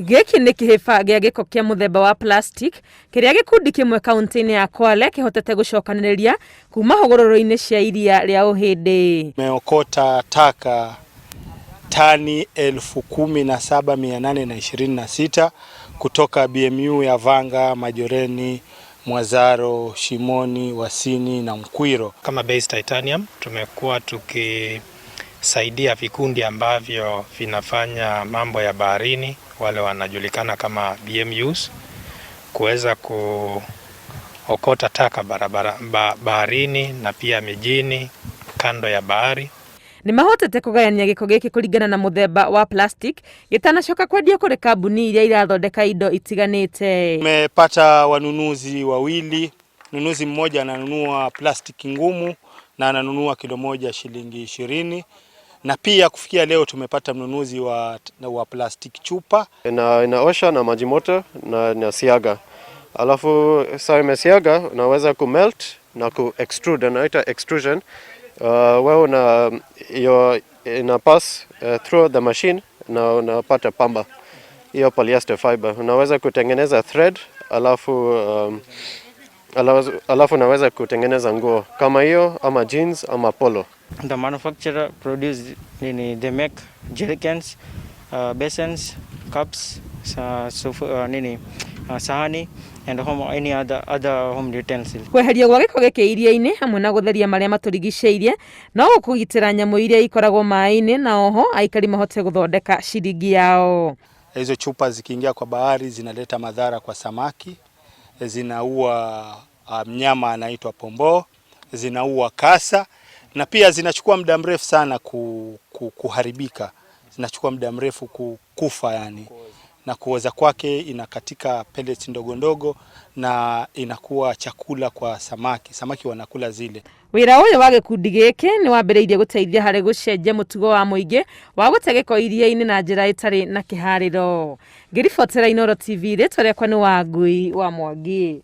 Gĩkĩ nĩ kĩhĩba gĩa gĩko kĩa mũthemba wa plastic kĩrĩa gĩkundi kĩmwe kaunti-inĩ ya Kwale kĩhotete gũcokanĩrĩria kuma hũgũrũrũ-inĩ cia iria rĩa Ũhĩndĩ. Meokota taka tani 17,826 kutoka BMU ya Vanga, Majoreni, Mwazaro, Shimoni, Wasini na Mkwiro. Kama Base Titanium tumekuwa tukisaidia vikundi ambavyo vinafanya mambo ya baharini, wale wanajulikana kama BMUs, kuweza kuokota taka baharini na pia mijini kando ya bahari. Nĩ mahotete kũgayania gĩko gĩkĩ kũringana na mũthemba wa plastic gĩtanacoka kwendio kũrĩ kambuni iria irathondeka indo itiganĩte. Tumepata wanunuzi wawili. Mnunuzi mmoja ananunua plastiki ngumu na ananunua kilo moja shilingi 20. Na pia kufikia leo tumepata mnunuzi wa plastiki chupa. Inaosha na maji moto na siaga. Alafu saa imesiaga unaweza kumelt na kuextrude, naita extrusion. Wewe ina pass through the machine na unapata pamba. Hiyo polyester fiber. Unaweza kutengeneza thread, alafu unaweza kutengeneza nguo kama hiyo ama jeans ama polo. The manufacturer they make jerrycans, basins, cups, sahani and any other home utensils. Kweheria gwa gĩko gĩkĩ iria-inĩ hamwe na gũtheria marĩa matũrigicĩirie no gũkũgitĩra nyamũ iria ikoragwo maĩ-inĩ, na oho aikari mahote gũthondeka ciringi yao. Hizo chupa zikiingia kwa bahari zinaleta madhara kwa samaki, zinaua mnyama anaitwa pombo, zinaua kasa, na pia zinachukua muda mrefu sana kuharibika. Zinachukua muda mrefu kufa yani. Na kuoza kwake inakatika pellets ndogo ndogo na inakuwa chakula kwa samaki. Samaki wanakula zile. Wĩra ũyũ wa gĩkundi gĩkĩ nĩ wambĩrĩirie gũteithia harĩ gũcenjia mũtugo wa mũingĩ wa gũte gĩko iria-inĩ na njĩra ĩtarĩ na kĩharĩro. Ngĩribotera Inooro TV, rĩtwa rĩakwa nĩ Wangui wa Mwangi.